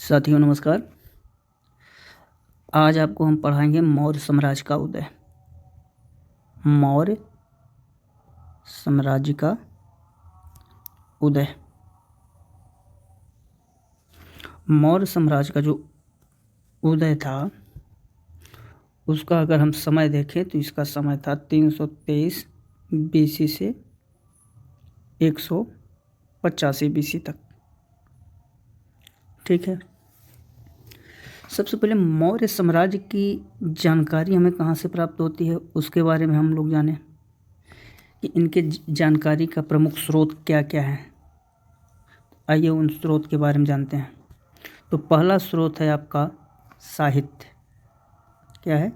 साथियों नमस्कार। आज आपको हम पढ़ाएंगे मौर्य साम्राज्य का उदय। मौर्य साम्राज्य का उदय। मौर्य साम्राज्य का जो उदय था उसका अगर हम समय देखें तो इसका समय था 323 बीसी से 185 बीसी तक। ठीक है। सबसे पहले मौर्य साम्राज्य की जानकारी हमें कहाँ से प्राप्त होती है उसके बारे में हम लोग जानें कि इनके जानकारी का प्रमुख स्रोत क्या क्या है। आइए उन स्रोत के बारे में जानते हैं। तो पहला स्रोत है आपका साहित्य। क्या है?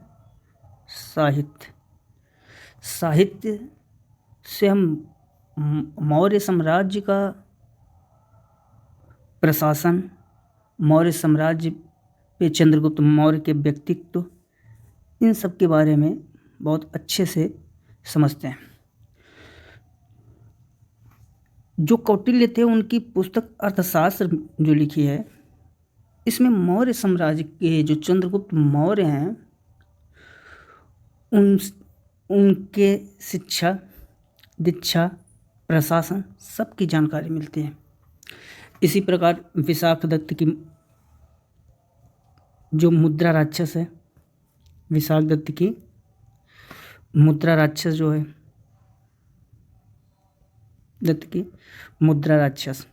साहित्य। साहित्य से हम मौर्य साम्राज्य का प्रशासन, मौर्य साम्राज्य पे चंद्रगुप्त मौर्य के व्यक्तित्व, इन सब के बारे में बहुत अच्छे से समझते हैं। जो कौटिल्य थे उनकी पुस्तक अर्थशास्त्र जो लिखी है, इसमें मौर्य साम्राज्य के जो चंद्रगुप्त मौर्य हैं उनके शिक्षा, दीक्षा, प्रशासन सबकी जानकारी मिलती है। इसी प्रकार विशाखदत्त की जो मुद्रा राक्षस है, विशाखदत्त की मुद्रा राक्षस जो है, दत्त की मुद्रा राक्षस,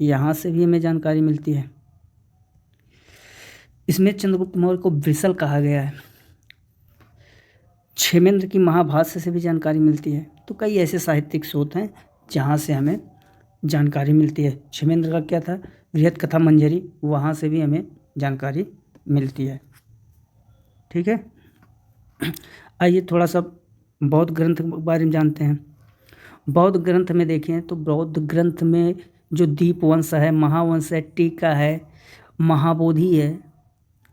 यहाँ से भी हमें जानकारी मिलती है। इसमें चंद्रगुप्त मौर्य को वृषल कहा गया है। क्षेमेंद्र की महाभाष्य से भी जानकारी मिलती है। तो कई ऐसे साहित्यिक स्रोत हैं जहाँ से हमें जानकारी मिलती है। क्षेमेंद्र का क्या था? बृहत कथा मंजरी, वहाँ से भी हमें जानकारी मिलती है। ठीक है। आइए थोड़ा सा बौद्ध ग्रंथ के बारे में जानते हैं। बौद्ध ग्रंथ में देखें तो बौद्ध ग्रंथ में जो दीपवंश है, महावंश है, टीका है, महाबोधि है,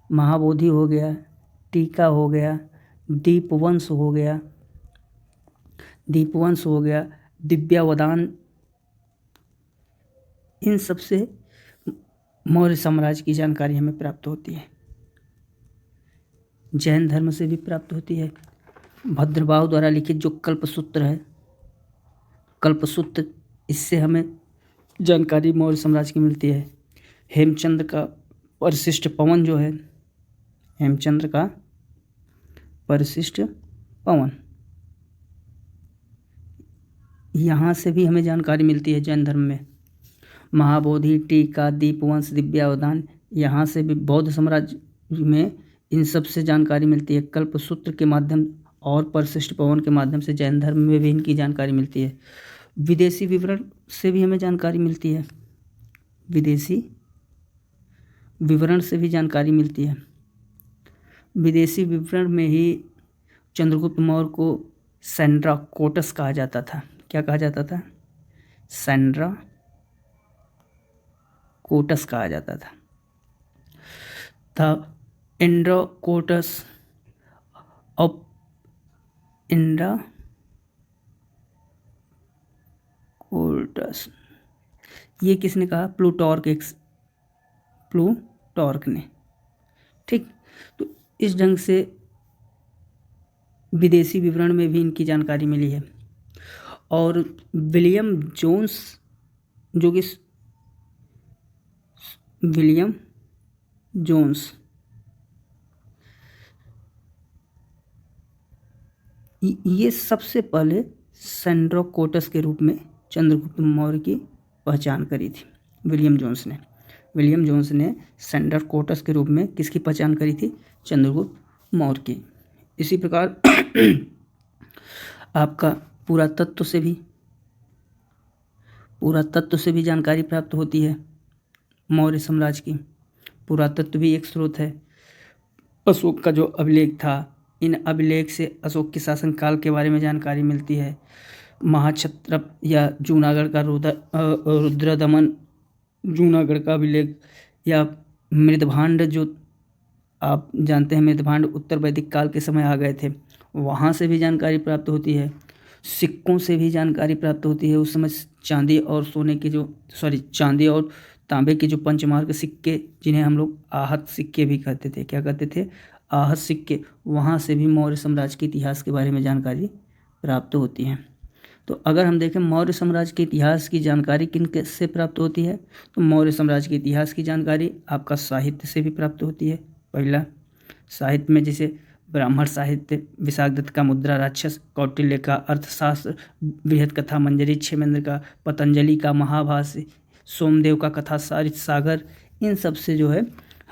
महाबोधि हो गया, टीका हो गया, दीपवंश हो गया, दीपवंश हो गया, दिव्यावदान, इन सब से मौर्य साम्राज्य की जानकारी हमें प्राप्त होती है। जैन धर्म से भी प्राप्त होती है। भद्रबाहु द्वारा लिखित जो कल्पसूत्र है, कल्पसूत्र, इससे हमें जानकारी मौर्य साम्राज्य की मिलती है। हेमचंद्र का परिशिष्ट पवन जो है, हेमचंद्र का परिशिष्ट पवन, यहाँ से भी हमें जानकारी मिलती है जैन धर्म में। महाबोधि, टीका, दीपवंश, दिव्यावदान, यहाँ से भी बौद्ध साम्राज्य में इन सब से जानकारी मिलती है। कल्पसूत्र के माध्यम और परिशिष्ट पवन के माध्यम से जैन धर्म में भी इनकी जानकारी मिलती है। विदेशी विवरण से भी हमें जानकारी मिलती है। विदेशी विवरण से भी जानकारी मिलती है। विदेशी विवरण में ही चंद्रगुप्त मौर्य को सेंड्रा कोटस कहा जाता था। क्या कहा जाता था? सेंड्रा कोटस कहा जाता था। द एंड्रोकोटस ऑफ इंड्रा कोटस, ये किसने कहा? प्लूटार्क ने। ठीक। तो इस ढंग से विदेशी विवरण में भी इनकी जानकारी मिली है। और विलियम जोन्स, जो कि विलियम जोन्स, ये सबसे पहले सेंड्रोकोटस के रूप में चंद्रगुप्त मौर्य की पहचान करी थी। विलियम जोन्स ने सेंड्रोकोटस के रूप में किसकी पहचान करी थी? चंद्रगुप्त मौर्य की। इसी प्रकार आपका पुरातत्व से भी जानकारी प्राप्त होती है मौर्य साम्राज्य की। पुरातत्व भी एक स्रोत है। अशोक का जो अभिलेख था, इन अभिलेख से अशोक के शासनकाल के बारे में जानकारी मिलती है। महाक्षत्रप या जूनागढ़ का रुद्रदमन, जूनागढ़ का अभिलेख, या मृदभांड, जो आप जानते हैं मृदभांड उत्तर वैदिक काल के समय आ गए थे, वहाँ से भी जानकारी प्राप्त होती है। सिक्कों से भी जानकारी प्राप्त होती है। उस समय चांदी और तांबे के जो पंचमार्क सिक्के, जिन्हें हम लोग आहत सिक्के भी कहते थे, क्या कहते थे, आहत सिक्के, वहाँ से भी मौर्य साम्राज्य के इतिहास के बारे में जानकारी प्राप्त होती है। तो अगर हम देखें मौर्य साम्राज्य के इतिहास की जानकारी किन से प्राप्त होती है, तो मौर्य साम्राज्य के इतिहास की जानकारी आपका साहित्य से भी प्राप्त होती है। पहला, साहित्य में जैसे ब्राह्मण साहित्य, विशाखदत्त का मुद्रा राक्षस, कौटिल्य का अर्थशास्त्र, बृहद कथा मंजरी, क्षेमेंद्र का पतंजलि का महाभाष्य, सोमदेव का कथा सागर, इन सब से जो है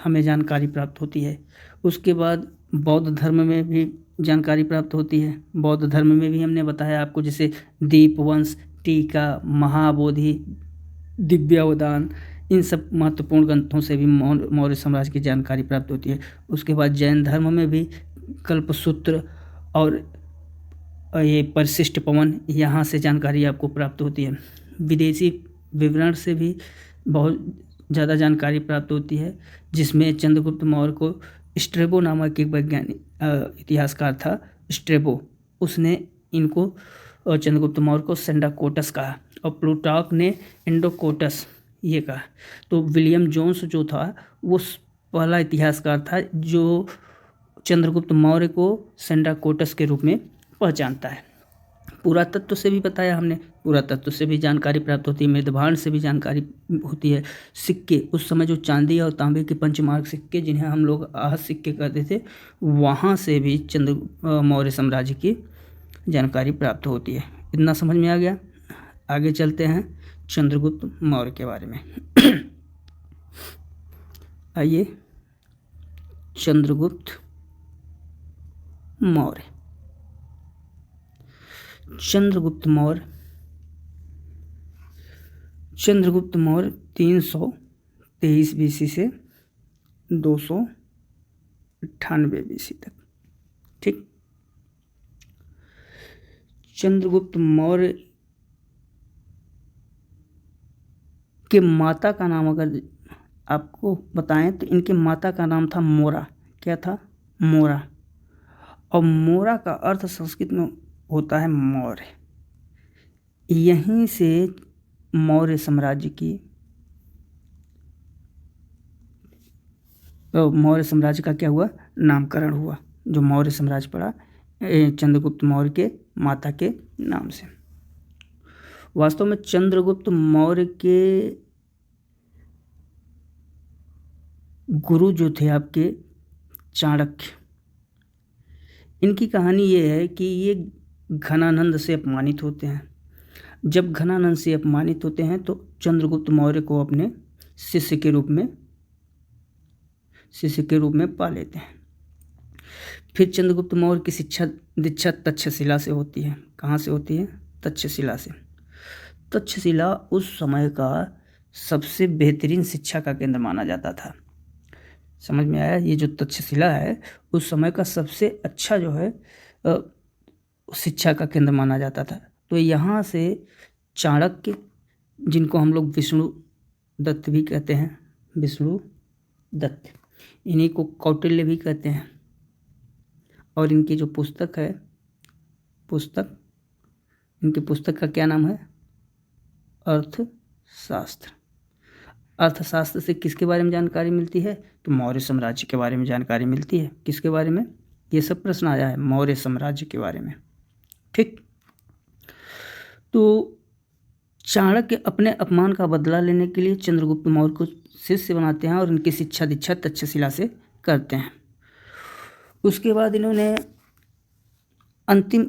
हमें जानकारी प्राप्त होती है। उसके बाद बौद्ध धर्म में भी जानकारी प्राप्त होती है। बौद्ध धर्म में भी हमने बताया आपको, जैसे दीपवंश, टीका, महाबोधि, दिव्यावदान, इन सब महत्वपूर्ण ग्रंथों से भी मौर्य साम्राज्य की जानकारी प्राप्त होती है। उसके बाद जैन धर्म में भी कल्पसूत्र और ये परिशिष्ट पवन, यहाँ से जानकारी आपको प्राप्त होती है। विदेशी विवरण से भी बहुत ज़्यादा जानकारी प्राप्त होती है, जिसमें चंद्रगुप्त मौर्य को स्ट्रेबो नामक एक वैज्ञानिक इतिहासकार था, स्ट्रेबो, उसने इनको चंद्रगुप्त मौर्य को सेंडाकोटस कहा और प्लूटार्क ने इंडोकोटस ये कहा। तो विलियम जोन्स जो था वो पहला इतिहासकार था जो चंद्रगुप्त मौर्य को सेंडाकोटस के रूप में पहचानता है। पुरातत्व से भी बताया हमने, पुरातत्व से भी जानकारी प्राप्त होती है, मृदभांड से भी जानकारी होती है। सिक्के, उस समय जो चांदी और तांबे के पंचमार्क सिक्के, जिन्हें हम लोग आहत सिक्के कहते थे, वहाँ से भी मौर्य साम्राज्य की जानकारी प्राप्त होती है। इतना समझ में आ गया। आगे चलते हैं चंद्रगुप्त मौर्य के बारे में। आइए, चंद्रगुप्त मौर्य। चंद्रगुप्त मौर्य 323 BC से 298 BC तक, ठीक। चंद्रगुप्त मौर्य के माता का नाम अगर आपको बताएं तो इनके माता का नाम था मोरा। क्या था? मोरा। और मोरा का अर्थ संस्कृत में होता है मौर्य। यहीं से मौर्य साम्राज्य का क्या हुआ? नामकरण हुआ, जो मौर्य साम्राज्य पड़ा चंद्रगुप्त मौर्य के माता के नाम से। वास्तव में चंद्रगुप्त मौर्य के गुरु जो थे आपके चाणक्य, इनकी कहानी ये है कि ये घनानंद से अपमानित होते हैं। जब घनानंद से अपमानित होते हैं तो चंद्रगुप्त मौर्य को अपने शिष्य के रूप में पा लेते हैं। फिर चंद्रगुप्त मौर्य की शिक्षा दीक्षा तक्षशिला से होती है। कहाँ से होती है? तक्षशिला से। तक्षशिला उस समय का सबसे बेहतरीन शिक्षा का केंद्र माना जाता था। समझ में आया? ये जो तक्षशिला है उस समय का सबसे अच्छा जो है शिक्षा का केंद्र माना जाता था। तो यहाँ से चाणक्य, जिनको हम लोग विष्णु दत्त भी कहते हैं, विष्णु दत्त, इन्हीं को कौटिल्य भी कहते हैं। और इनकी जो पुस्तक है, इनकी पुस्तक का क्या नाम है? अर्थशास्त्र। अर्थशास्त्र से किसके बारे में जानकारी मिलती है? तो मौर्य साम्राज्य के बारे में जानकारी मिलती है। किसके बारे में? ये सब प्रश्न आया है, मौर्य साम्राज्य के बारे में, ठीक। तो चाणक्य अपने अपमान का बदला लेने के लिए चंद्रगुप्त मौर्य को शिष्य बनाते हैं और उनकी शिक्षा दीक्षा तक्षशिला से करते हैं। उसके बाद इन्होंने अंतिम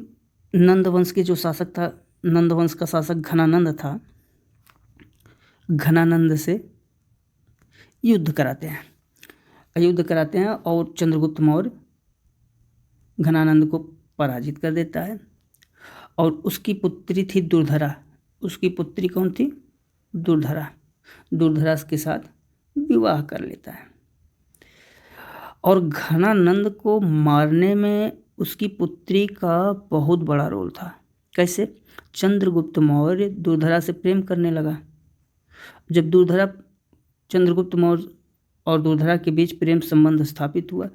नंद वंश के जो शासक था, नंद वंश का शासक घनानंद था, घनानंद से युद्ध कराते हैं और चंद्रगुप्त मौर्य घनानंद को पराजित कर देता है। और उसकी पुत्री थी दुर्धरा। उसकी पुत्री कौन थी? दुर्धरा। दुर्धरा के साथ विवाह कर लेता है। और घनानंद को मारने में उसकी पुत्री का बहुत बड़ा रोल था। कैसे? चंद्रगुप्त मौर्य दुर्धरा से प्रेम करने लगा। जब चंद्रगुप्त मौर्य और दुर्धरा के बीच प्रेम संबंध स्थापित हुआ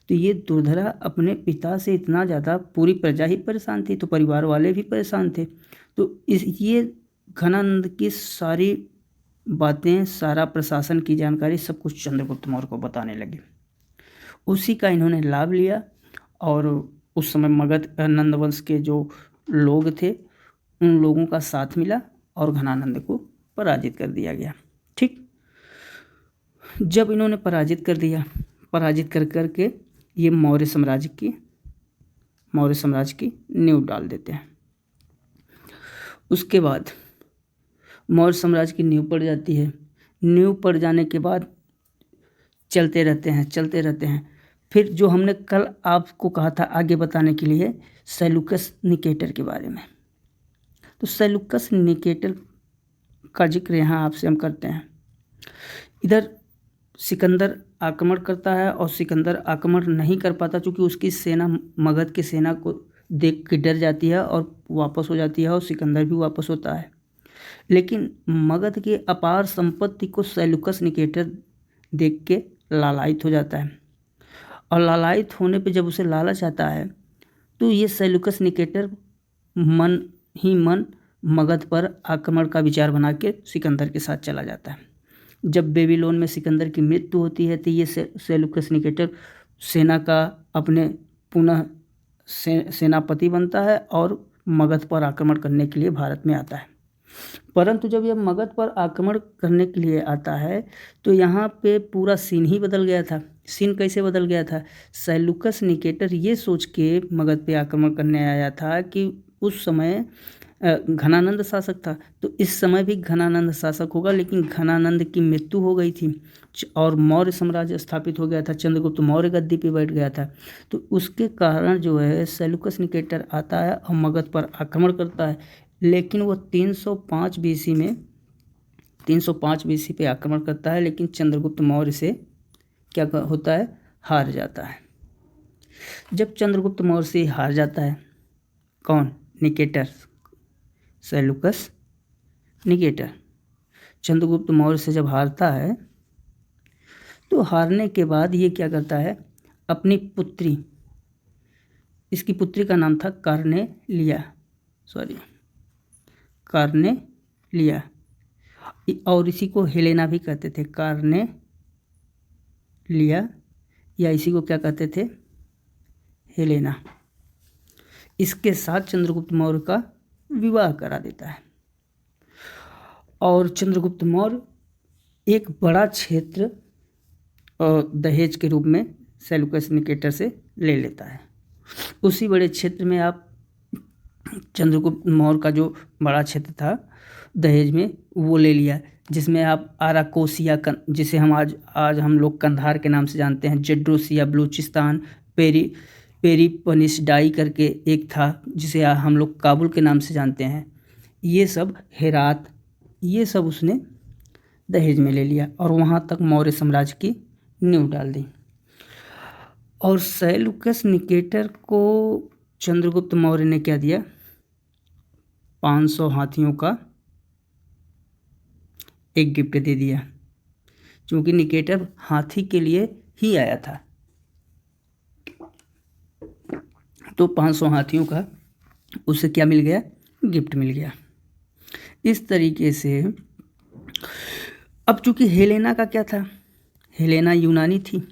तो ये दुर्धरा अपने पिता से इतना ज़्यादा, पूरी प्रजा ही परेशान थी तो परिवार वाले भी परेशान थे। तो ये घनानंद की सारी बातें, सारा प्रशासन की जानकारी सब कुछ चंद्रगुप्त मौर्य को बताने लगे। उसी का इन्होंने लाभ लिया और उस समय मगध नंद वंश के जो लोग थे उन लोगों का साथ मिला और घनानंद को पराजित कर दिया गया। ठीक, जब इन्होंने पराजित कर दिया, पराजित कर कर के ये मौर्य साम्राज्य की नींव डाल देते हैं। उसके बाद मौर्य साम्राज्य की नींव पड़ जाती है। नींव पड़ जाने के बाद चलते रहते हैं। फिर जो हमने कल आपको कहा था आगे बताने के लिए सेल्यूकस निकेटर के बारे में, तो सेल्यूकस निकेटर का जिक्र यहाँ आपसे हम करते हैं। इधर सिकंदर आक्रमण करता है और सिकंदर आक्रमण नहीं कर पाता क्योंकि उसकी सेना मगध की सेना को देख के डर जाती है और वापस हो जाती है और सिकंदर भी वापस होता है। लेकिन मगध की अपार संपत्ति को सेल्यूकस निकेटर देख के लालायित हो जाता है और लालायित होने पे जब उसे लालच आता है तो ये सेल्यूकस निकेटर मन ही मन मगध पर आक्रमण का विचार बना के सिकंदर के साथ चला जाता है। जब बेबीलोन में सिकंदर की मृत्यु होती है तो ये सेल्यूकस निकेटर सेना का अपने पुनः सेनापति बनता है और मगध पर आक्रमण करने के लिए भारत में आता है। परंतु जब यह मगध पर आक्रमण करने के लिए आता है तो यहाँ पे पूरा सीन ही बदल गया था। सीन कैसे बदल गया था? सेल्यूकस निकेटर ये सोच के मगध पे आक्रमण करने आया था कि उस समय घनानंद शासक था, तो इस समय भी घनानंद शासक होगा, लेकिन घनानंद की मृत्यु हो गई थी और मौर्य साम्राज्य स्थापित हो गया था। चंद्रगुप्त मौर्य गद्दी पे बैठ गया था। तो उसके कारण जो है सेल्यूकस निकेटर आता है और मगध पर आक्रमण करता है, लेकिन वो 305 बीसी पे आक्रमण करता है, लेकिन चंद्रगुप्त मौर्य से क्या होता है? हार जाता है। जब चंद्रगुप्त मौर्य से हार जाता है, कौन? Nicator, Seleucus Nicator Chandragupta Maurya से जब हारता है तो हारने के बाद ये क्या करता है? अपनी पुत्री, इसकी पुत्री का नाम था कार्नेलिया और इसी को हेलेना भी कहते थे। कार्नेलिया या इसी को क्या कहते थे? हेलेना। इसके साथ चंद्रगुप्त मौर्य का विवाह करा देता है और चंद्रगुप्त मौर्य एक बड़ा क्षेत्र दहेज के रूप में सेल्यूकस निकेटर से ले लेता है। उसी बड़े क्षेत्र में आप चंद्रगुप्त मौर्य का जो बड़ा क्षेत्र था दहेज में वो ले लिया, जिसमें आप आराकोसिया जिसे हम आज हम लोग कंधार के नाम से जानते हैं, जेड्रोसिया, बलूचिस्तान, पेरीपनिसडाई करके एक था जिसे हम लोग काबुल के नाम से जानते हैं, ये सब, हेरात, ये सब उसने दहेज में ले लिया और वहाँ तक मौर्य साम्राज्य की नींव डाल दी। और सेल्यूकस निकेटर को चंद्रगुप्त मौर्य ने क्या दिया? 500 हाथियों का एक गिफ्ट दे दिया, क्योंकि निकेटर हाथी के लिए ही आया था, तो 500 हाथियों का उसे क्या मिल गया? गिफ्ट मिल गया। इस तरीके से अब चूंकि हेलेना का क्या था? हेलेना यूनानी थी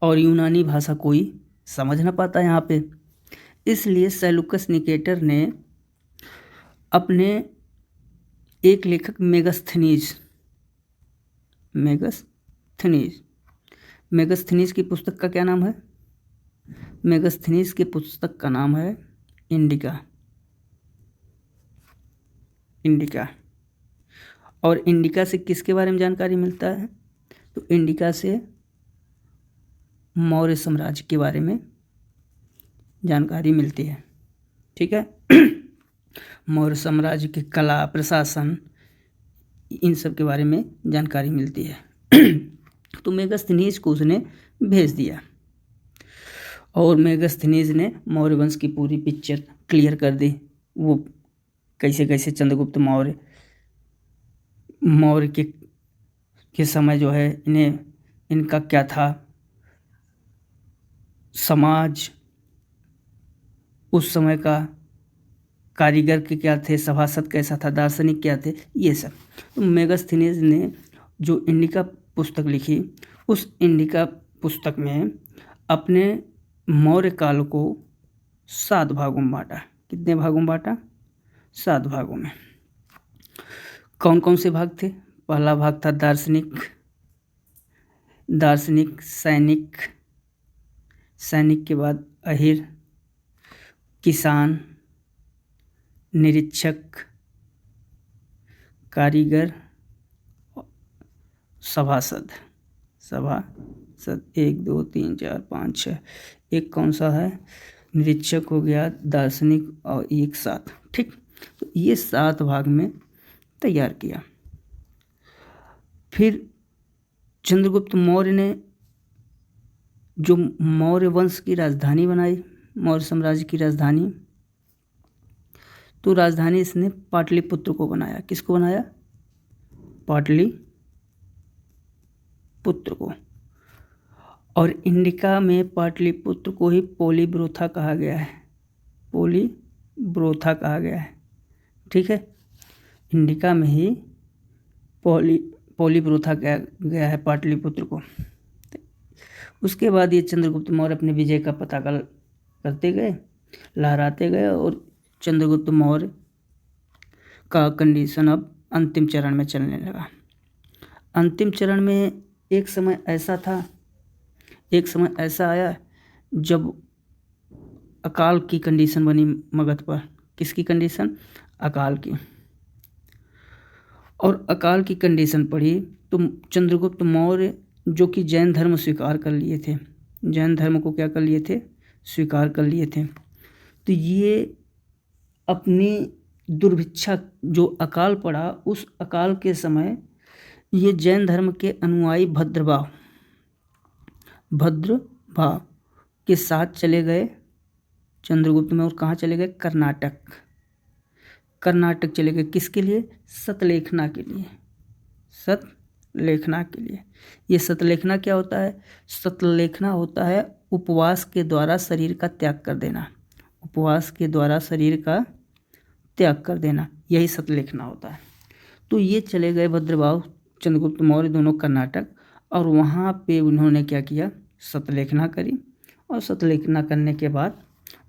और यूनानी भाषा कोई समझ ना पाता यहाँ पे, इसलिए सेल्यूकस निकेटर ने अपने एक लेखक मेगस्थनीज की पुस्तक का क्या नाम है? मेगस्थनीज की पुस्तक का नाम है इंडिका। और इंडिका से किसके बारे में जानकारी मिलता है? तो इंडिका से मौर्य साम्राज्य के बारे में जानकारी मिलती है। ठीक है। मौर्य साम्राज्य की कला, प्रशासन, इन सब के बारे में जानकारी मिलती है। तो मेगस्थनीज को उसने भेज दिया और मेगस्थनीज ने मौर्य वंश की पूरी पिक्चर क्लियर कर दी। वो कैसे कैसे चंद्रगुप्त मौर्य के समय जो है इनका क्या था, समाज, उस समय का कारीगर के क्या थे, सभासद कैसा था, दार्शनिक क्या थे, ये सब। तो मेगास्थनीज ने जो इंडिका पुस्तक लिखी, उस इंडिका पुस्तक में अपने मौर्य काल को 7 भागों में बांटा। कितने भागों में बांटा? 7 भागों में। कौन कौन से भाग थे? पहला भाग था दार्शनिक, सैनिक, सैनिक के बाद अहिर, किसान, निरीक्षक, कारीगर, सभासद। 1 2 3 4 5 6। एक कौन सा है? निरीक्षक हो गया, दार्शनिक और एक 7। ठीक, तो ये 7 भाग में तैयार किया। फिर चंद्रगुप्त मौर्य ने जो मौर्य वंश की राजधानी बनाई, मौर्य साम्राज्य की राजधानी, तो राजधानी इसने पाटलिपुत्र को बनाया। किसको बनाया? पाटलिपुत्र को। और इंडिका में पाटलिपुत्र को ही पोलीब्रोथा कहा गया है, पोलीब्रोथा कहा गया है। ठीक है, इंडिका में ही पोलीब्रोथा कहा गया है पाटलिपुत्र को। उसके बाद ये चंद्रगुप्त मौर्य अपने विजय का पता करते गए, लहराते गए, और चंद्रगुप्त मौर्य का कंडीशन अब अंतिम चरण में चलने लगा। अंतिम चरण में एक समय ऐसा आया जब अकाल की कंडीशन बनी मगध पर। किसकी कंडीशन? अकाल की। और अकाल की कंडीशन पड़ी तो चंद्रगुप्त मौर्य जो कि जैन धर्म स्वीकार कर लिए थे, जैन धर्म को क्या कर लिए थे? स्वीकार कर लिए थे। तो ये अपनी दुर्भिक्षा, जो अकाल पड़ा, उस अकाल के समय ये जैन धर्म के अनुयायी भद्रभाव के साथ चले गए चंद्रगुप्त में। और कहाँ चले गए? कर्नाटक चले गए। किसके लिए? सतलेखना के लिए। ये सतलेखना क्या होता है? सतलेखना होता है उपवास के द्वारा शरीर का त्याग कर देना। यही सतलेखना होता है। तो ये चले गए भद्रभाव, चंद्रगुप्त मौर्य दोनों कर्नाटक, और वहाँ पे उन्होंने क्या किया? सतलेखना करी। और सतलेखना करने के बाद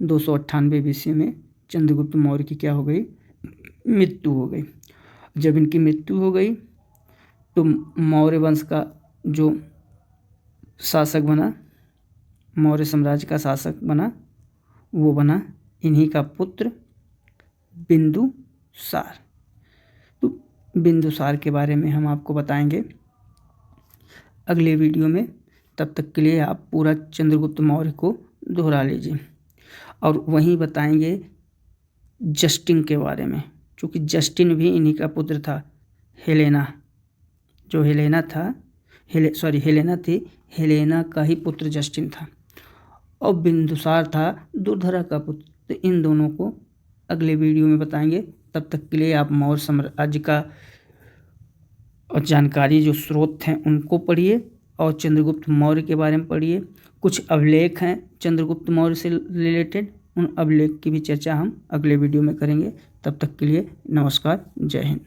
298 BC में चंद्रगुप्त मौर्य की क्या हो गई? मृत्यु हो गई। जब इनकी मृत्यु हो गई तो मौर्य वंश का जो शासक बना, मौर्य साम्राज्य का शासक बना, वो बना इन्हीं का पुत्र बिंदुसार। तो बिंदुसार के बारे में हम आपको बताएंगे अगले वीडियो में। तब तक के लिए आप पूरा चंद्रगुप्त मौर्य को दोहरा लीजिए। और वहीं बताएंगे जस्टिन के बारे में, क्योंकि जस्टिन भी इन्हीं का पुत्र था। हेलेना थी, हेलेना का ही पुत्र जस्टिन था। और बिंदुसार था दुर्धरा का पुत्र। तो इन दोनों को अगले वीडियो में बताएंगे। तब तक के लिए आप मौर्य साम्राज्य का और जानकारी जो स्रोत हैं उनको पढ़िए, और चंद्रगुप्त मौर्य के बारे में पढ़िए। कुछ अभिलेख हैं चंद्रगुप्त मौर्य से रिलेटेड, उन अभिलेख की भी चर्चा हम अगले वीडियो में करेंगे। तब तक के लिए नमस्कार, जय हिंद।